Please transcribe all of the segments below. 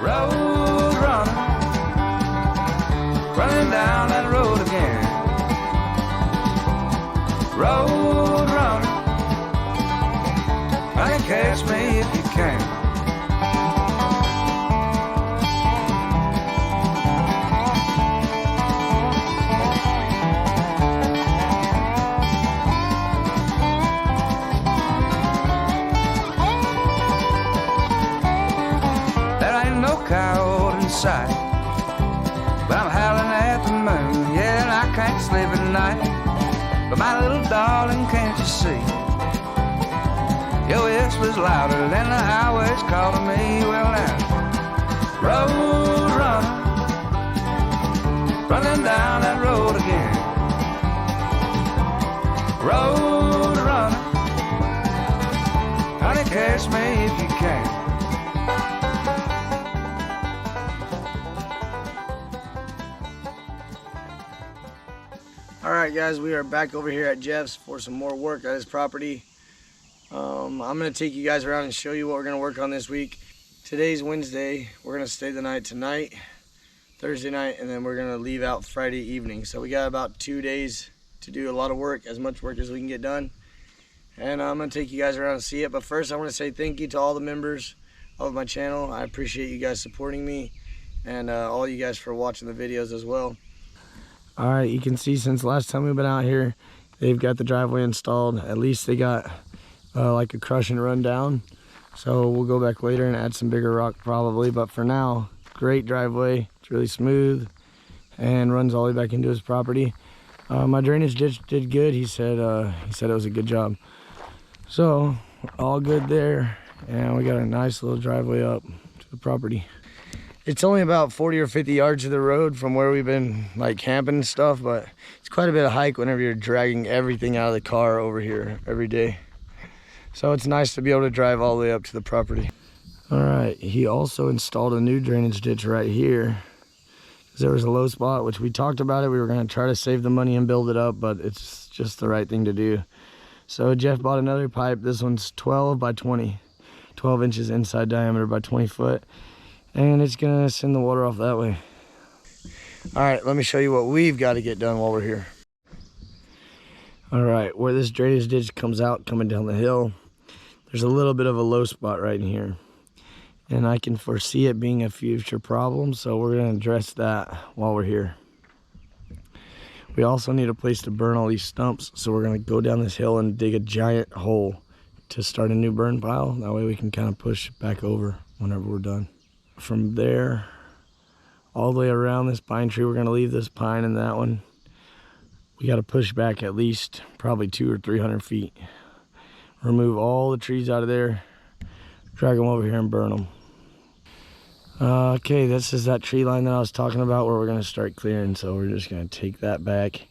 Road runner, running down that road again. Road runner, honey, catch me if you can. Coyote in sight, but I'm howling at the moon. Yeah, and I can't sleep at night. But my little darling, can't you see? Your whisper's louder than the highway's calling me. Well now, road runner, running down that road again. Road runner, honey, catch me if you can. Alright guys, we are back over here at Jeff's for some more work at his property. I'm going to take you guys around and show you what we're going to work on this week. Today's Wednesday. We're going to stay the night tonight, Thursday night, and then we're going to leave out Friday evening. So we got about 2 days to do a lot of work, as much work as we can get done. And I'm going to take you guys around and see it. But first I want to say thank you to all the members of my channel. I appreciate you guys supporting me, and all you guys for watching the videos as well. Alright, you can see since last time we've been out here, they've got the driveway installed. At least they got like a crush and run down. So we'll go back later and add some bigger rock probably. But for now, great driveway. It's really smooth and runs all the way back into his property. My drainage ditch did good. He said it was a good job. So all good there. And we got a nice little driveway up to the property. It's only about 40 or 50 yards to the road from where we've been like camping and stuff, but it's quite a bit of hike whenever you're dragging everything out of the car over here every day. So it's nice to be able to drive all the way up to the property. All right, he also installed a new drainage ditch right here. There was a low spot, which we talked about it. We were gonna try to save the money and build it up, but it's just the right thing to do. So Jeff bought another pipe. This one's 12 by 20, 12 inches inside diameter by 20 foot. And it's gonna send the water off that way. All right, let me show you what we've got to get done while we're here. All right, where this drainage ditch comes out coming down the hill, there's a little bit of a low spot right in here, and I can foresee it being a future problem, so we're gonna address that while we're here. We also need a place to burn all these stumps, so we're gonna go down this hill and dig a giant hole to start a new burn pile. That way we can kind of push back over whenever we're done. From there all the way around this pine tree, we're going to leave this pine and that one. We got to push back at least probably 200 or 300 feet. Remove all the trees out of there, drag them over here and burn them. Okay, this is that tree line that I was talking about where we're going to start clearing. So we're just going to take that back.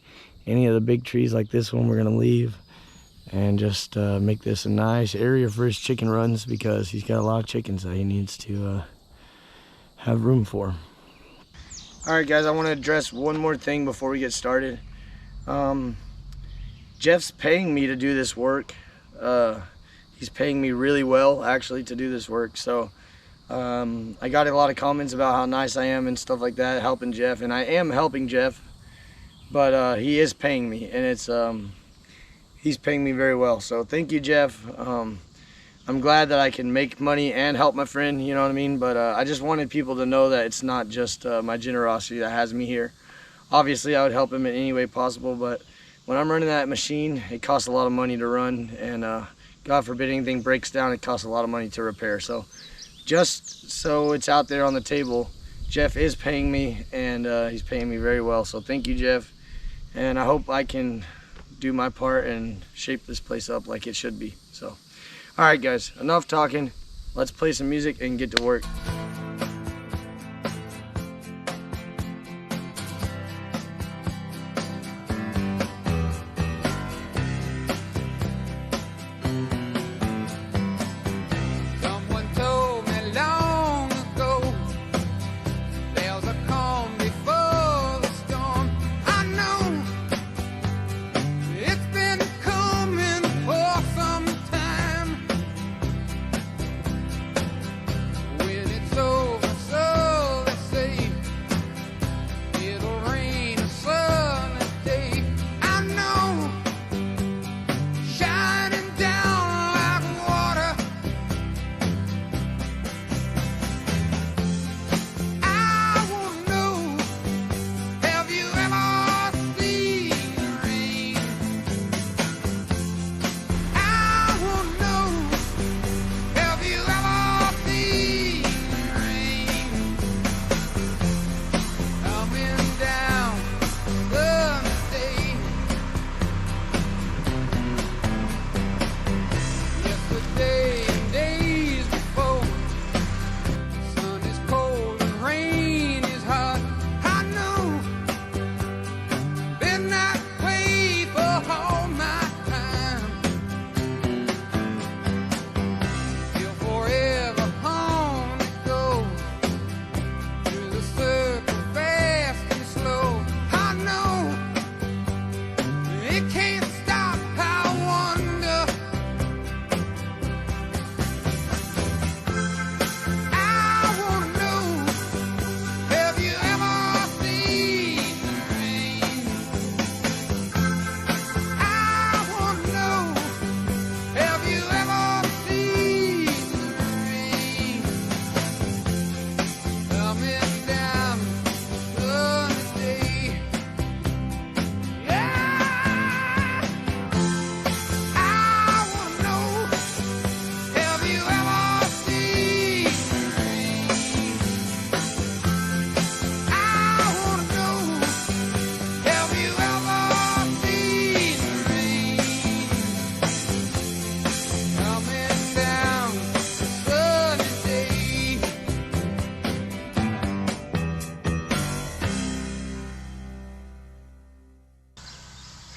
Any of the big trees like this one we're going to leave, and just make this a nice area for his chicken runs, because he's got a lot of chickens that he needs to have room for. Alright guys, I want to address one more thing before we get started. Jeff's paying me to do this work. He's paying me really well actually to do this work. So I got a lot of comments about how nice I am and stuff like that, helping Jeff, and I am helping Jeff, but he is paying me, and it's he's paying me very well. So thank you, Jeff. I'm glad that I can make money and help my friend, you know what I mean? But I just wanted people to know that it's not just my generosity that has me here. Obviously, I would help him in any way possible, but when I'm running that machine, it costs a lot of money to run, and God forbid anything breaks down, it costs a lot of money to repair. So just so it's out there on the table, Jeff is paying me, and he's paying me very well. So thank you, Jeff, and I hope I can do my part and shape this place up like it should be. So alright guys, enough talking. Let's play some music and get to work.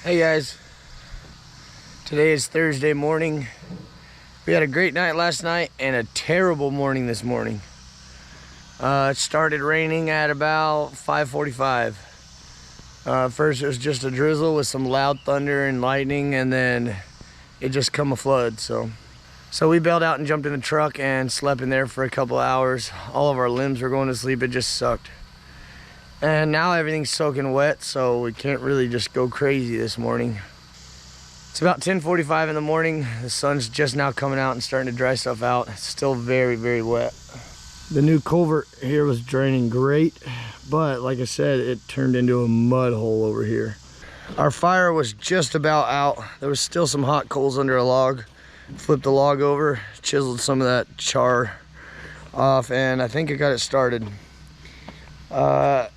Hey guys, today is Thursday morning. We had a great night last night and a terrible morning this morning. It started raining at about 5:45. First it was just a drizzle with some loud thunder and lightning, and then it just come a flood. So we bailed out and jumped in the truck and slept in there for a couple hours. All of our limbs were going to sleep. It just sucked. And now everything's soaking wet, so we can't really just go crazy this morning. It's about 10:45 in the morning. The sun's just now coming out and starting to dry stuff out. It's still very, very wet. The new culvert here was draining great, but like I said, it turned into a mud hole over here. Our fire was just about out. There was still some hot coals under a log. Flipped the log over, chiseled some of that char off, and I think I got it started.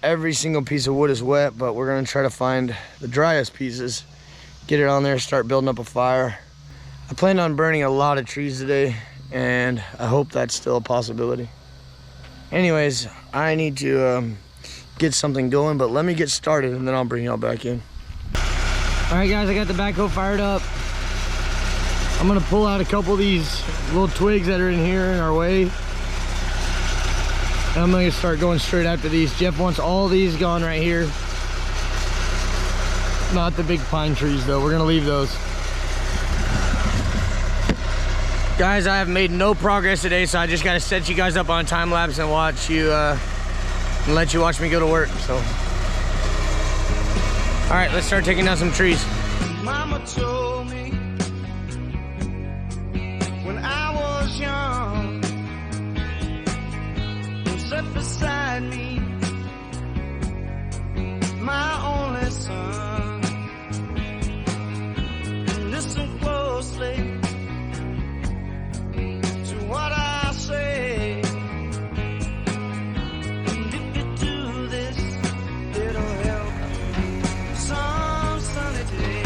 Every single piece of wood is wet, but we're gonna try to find the driest pieces, get it on there, start building up a fire. I plan on burning a lot of trees today, and I hope that's still a possibility. Anyways, I need to get something going, but let me get started and then I'll bring y'all back in. All right guys, I got the backhoe fired up. I'm gonna pull out a couple of these little twigs that are in here in our way. And I'm gonna start going straight after these. Jeff wants all these gone right here. Not the big pine trees though, we're gonna leave those. Guys, I have made no progress today, so I just gotta set you guys up on a time lapse and watch you, and let you watch me go to work, so. All right, let's start taking down some trees. Mama told me when I was young, sit beside me, my only son, and listen closely to what I say, and if you do this, it'll help some sunny day.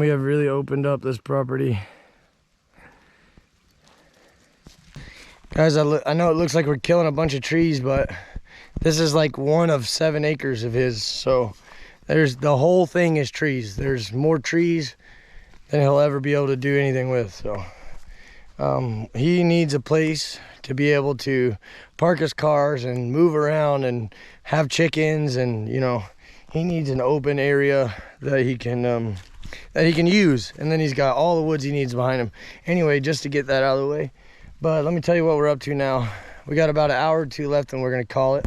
we have really opened up this property. Guys, I know it looks like we're killing a bunch of trees, but this is like 1 of 7 acres of his. So the whole thing is trees. There's more trees than he'll ever be able to do anything with. So he needs a place to be able to park his cars and move around and have chickens, and you know, he needs an open area that he can use. And then he's got all the woods he needs behind him. Anyway, just to get that out of the way. But let me tell you what we're up to now. We got about an hour or 2 left, and we're gonna call it.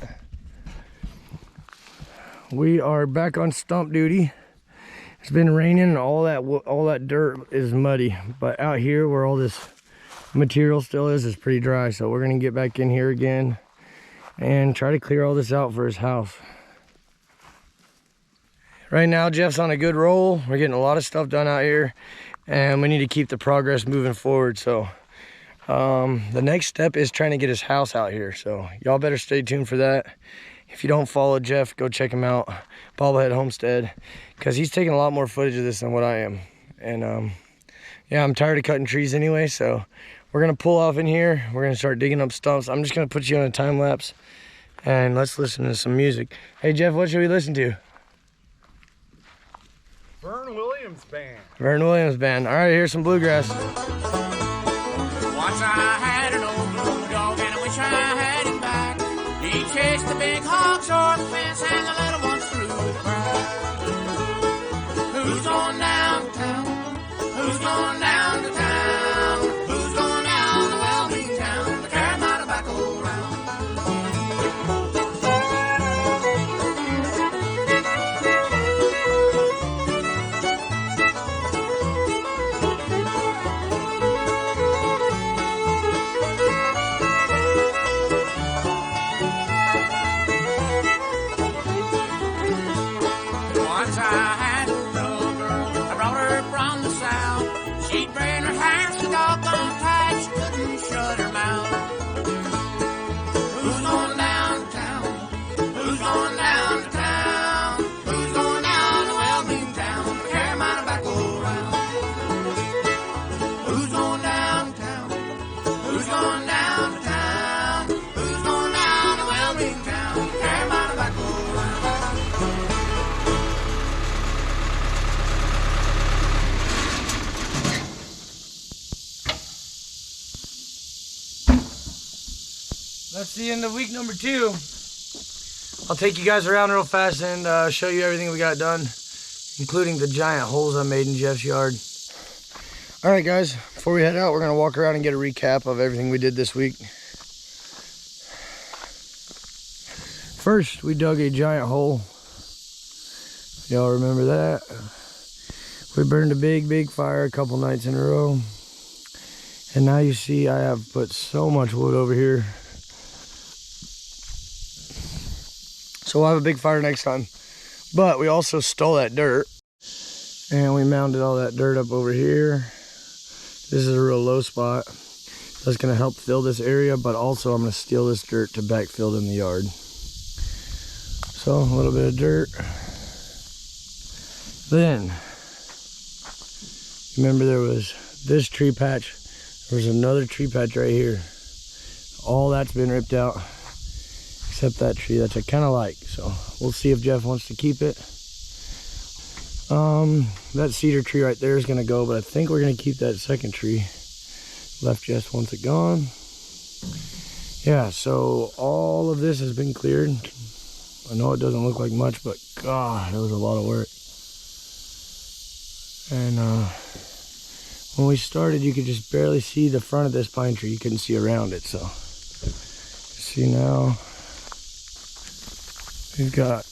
We are back on stump duty. It's been raining and all that dirt is muddy, but out here where all this material still is pretty dry. So we're gonna get back in here again and try to clear all this out for his house. Right now, Jeff's on a good roll. We're getting a lot of stuff done out here, and we need to keep the progress moving forward. So the next step is trying to get his house out here. So y'all better stay tuned for that. If you don't follow Jeff, go check him out, Bobblehead Homestead, because he's taking a lot more footage of this than what I am. And yeah, I'm tired of cutting trees anyway, so we're gonna pull off in here. We're gonna start digging up stumps. I'm just gonna put you on a time lapse, and let's listen to some music. Hey Jeff, what should we listen to? Vern Williams Band. Vern Williams Band. All right, here's some bluegrass. Once I had an old blue dog, and I wish I had him back. He chased the big hogs o'er the fence and the little ones through the crack. Who's going downtown? Who's going down to town? Who's going down to Well-being Town to carry my tobacco around? Once I had a little girl, I brought her from the south. She'd braid her hair so doggone tight, she couldn't shut her mouth. Who's going downtown? Who's going down to town? Who's going down to Well-being Town to carry my tobacco around? Who's going downtown? Who's going down to town? Who's going down to Well-being Town to carry my tobacco around? That's the end of week number 2. I'll take you guys around real fast and show you everything we got done, including the giant holes I made in Jeff's yard. All right, guys, before we head out, we're gonna walk around and get a recap of everything we did this week. First, we dug a giant hole. Y'all remember that? We burned a big fire a couple nights in a row. And now you see I have put so much wood over here. So we'll have a big fire next time. But we also stole that dirt, and we mounted all that dirt up over here. This is a real low spot. That's gonna help fill this area, but also I'm gonna steal this dirt to backfill in the yard. So a little bit of dirt. Then, remember there was this tree patch. There was another tree patch right here. All that's been ripped out, except that tree that I kind of like. So we'll see if Jeff wants to keep it. That cedar tree right there is gonna go, but I think we're gonna keep that second tree. Left just wants it gone. Yeah, so all of this has been cleared. I know it doesn't look like much, but God, it was a lot of work. And when we started, you could just barely see the front of this pine tree. You couldn't see around it. So see now, we've got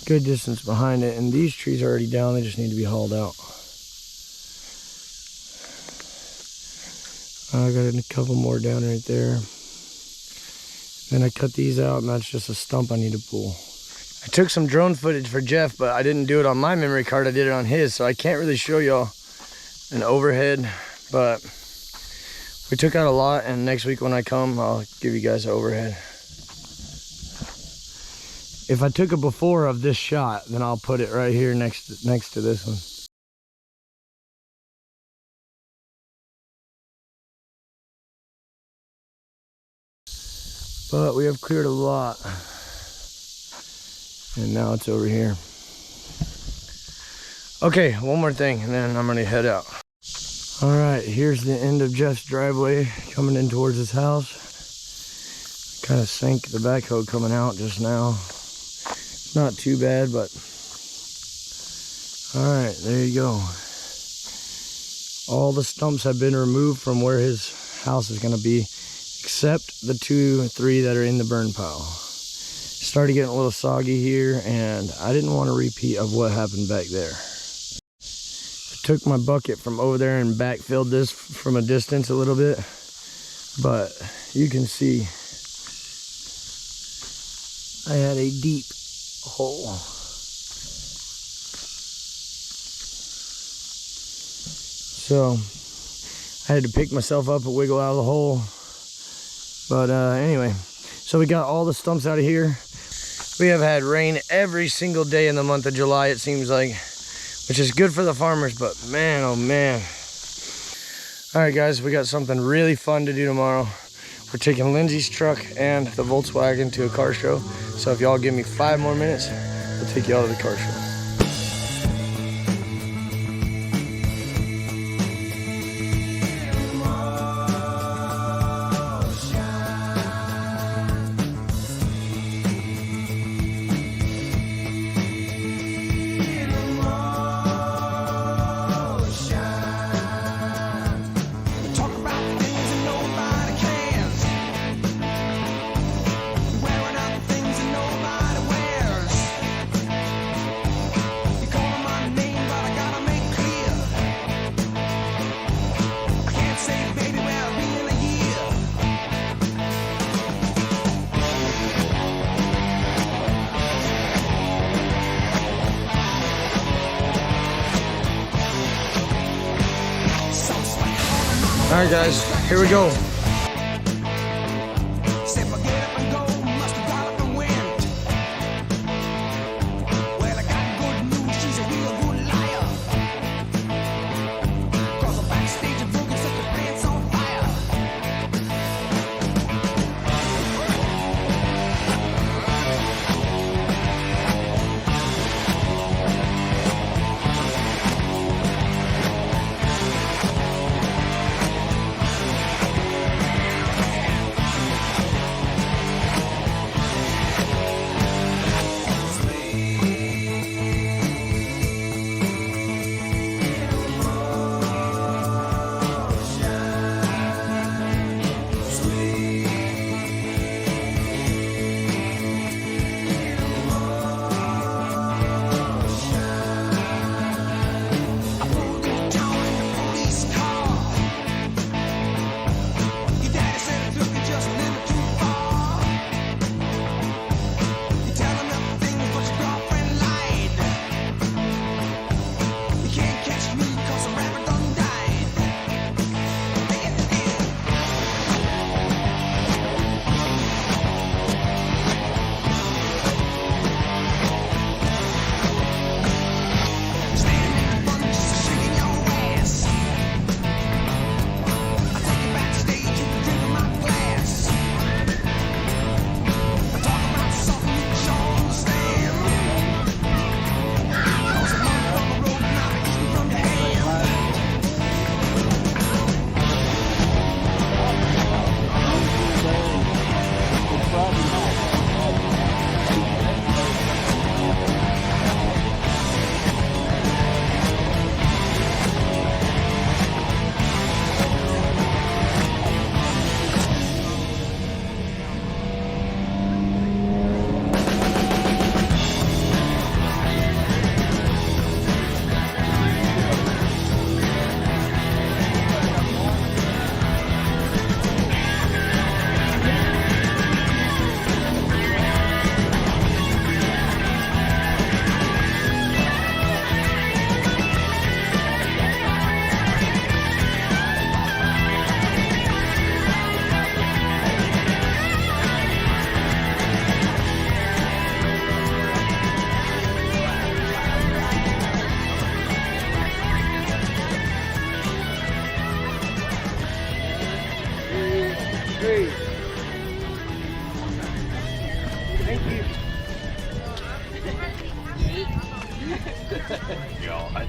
good distance behind it, and these trees are already down. They just need to be hauled out. I got a couple more down right there. Then I cut these out, and that's just a stump I need to pull. I took some drone footage for Jeff, but I didn't do it on my memory card. I did it on his, so I can't really show y'all an overhead, but we took out a lot, and next week when I come, I'll give you guys an overhead. If I took a before of this shot, then I'll put it right here next to this one. but we have cleared a lot. And now it's over here. Okay, one more thing and then I'm gonna head out. All right, here's the end of Jeff's driveway coming in towards his house. Kind of sank the backhoe coming out just now. Not too bad, but all right, there you go. All the stumps have been removed from where his house is gonna be, except the 2 or 3 that are in the burn pile. Started getting a little soggy here, and I didn't want a repeat of what happened back there. I took my bucket from over there and backfilled this from a distance a little bit, but you can see I had a deep hole. So I had to pick myself up and wiggle out of the hole. But anyway, so we got all the stumps out of here. We have had rain every single day in the month of July, it seems like, which is good for the farmers, but man, oh man. All right, guys, we got something really fun to do tomorrow. We're taking Lindsay's truck and the Volkswagen to a car show. So if y'all give me 5 more minutes, we'll take y'all to the car show. All right, guys, here we go.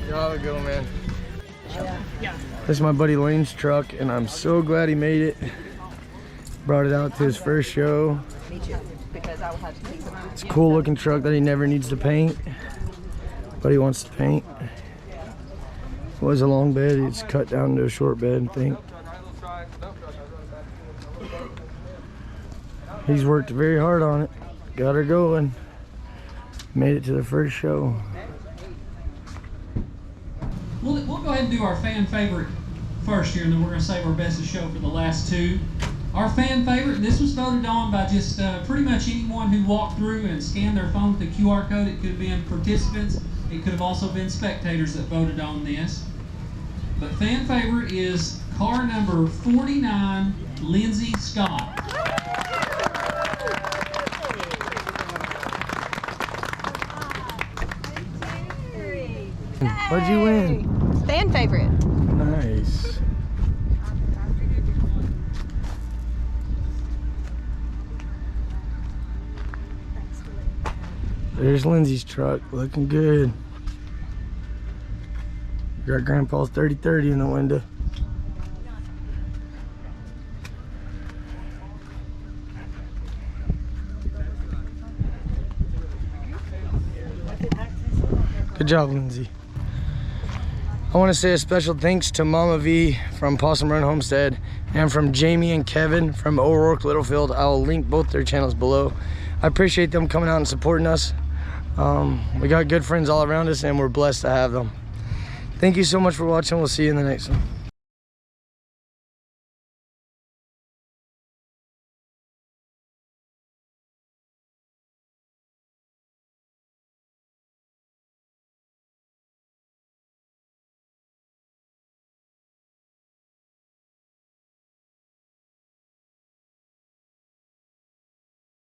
Y'all go, man. This is my buddy Lane's truck, and I'm so glad he made it. Brought it out to his first show. Me too, because I will have to take them out. It's a cool looking truck that he never needs to paint, but he wants to paint. It was a long bed, it's cut down to a short bed, I think. He's worked very hard on it. Got her going. Made it to the first show. We'll go ahead and do our fan favorite first here, and then we're going to save our best of show for the last two. Our fan favorite, this was voted on by just pretty much anyone who walked through and scanned their phone with the QR code. It could have been participants. It could have also been spectators that voted on this. But fan favorite is car number 49, Lynzie Scott. What'd you win? Fan favorite. Nice. There's Lindsay's truck, looking good. Got Grandpa's 3030 in the window. Good job, Lindsay. I want to say a special thanks to Mama V from Possum Run Homestead and from Jamie and Kevin from O'Rourke Littlefield. I will link both their channels below. I appreciate them coming out and supporting us. We got good friends all around us, and we're blessed to have them. Thank you so much for watching. We'll see you in the next one.